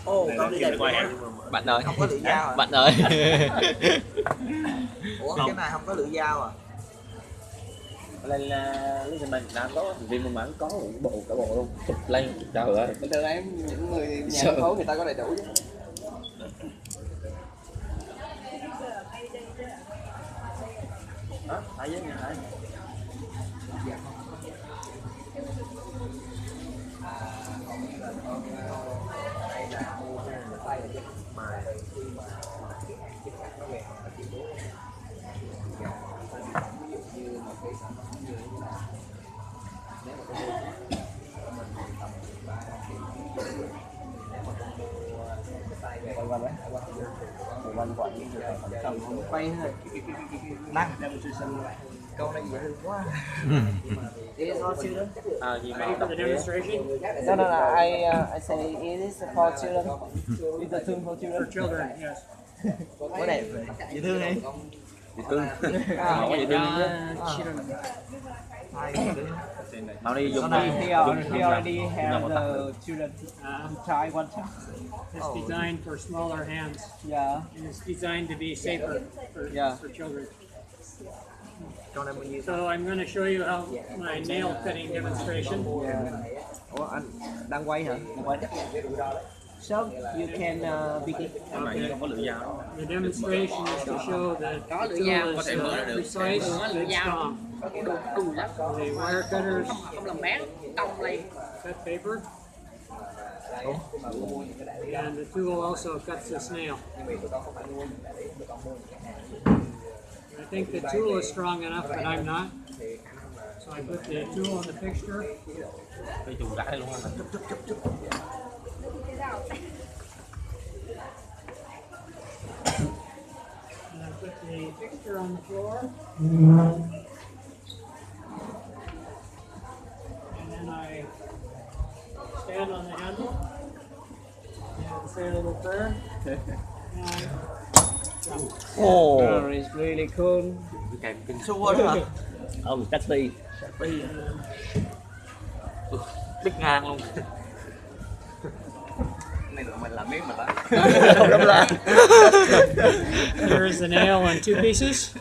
Ồ, con đi đây Bạn ơi, không có lưỡi dao à? bạn ơi. Ủa cái này không có lưỡi dao à? Lên là lúc mình làm có vì mình vẫn có một bộ cả bộ luôn, chụp lên trời ơi. Bình thường em những người nhà phố người ta có đầy đủ chứ. Đó, thấy với nghe thấy. Quanh quanh Quay thôi. Năng câu này dễ thương quá. gì mà For the demonstration? No, no, no. I say it is for children. It's a tune for For children. children, yes. Cái này dễ thương đi. dễ thương. Không có dễ thương chứ. Mau đi dùng He already have the children. Try one time. It's designed for smaller hands. Yeah. And it's designed to be safer for children. So I'm going to show you how my nail fitting demonstration. Ủa anh đang quay hả? Quay. So you can begin. Cái này không có lưỡi dao. The demonstration is to show that the tool is precise and strong. The wire cutters cut paper. And the tool also cuts the snail. I think the tool is strong enough, but I'm not. So I put the tool on the fixture. Cái chùm rãi luôn á. And I put the fixture on the floor. And then I stand on the handle and say a little prayer. And Ồ. It's really cool. Kèm kinh Xua đó hả? ông cắt ti. Đứt ngang luôn. Này là mình làm miếng mà đó. Here's the nail in two pieces.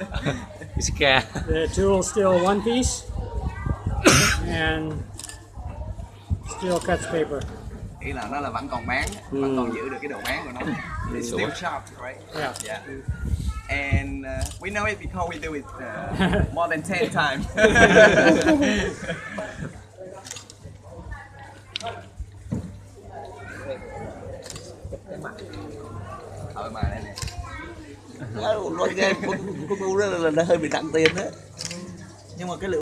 Iska. The tool still one piece. And still cuts paper. Ý là nó là vẫn còn bán, vẫn còn giữ được cái độ bán của nó. It's still sharp, right? Yeah. Yeah. And we know it because we do it more than 10 times. Mà đây nè. Nó nghe con ngu đó là hơi bị nặng tiền đó. Nhưng mà cái lượng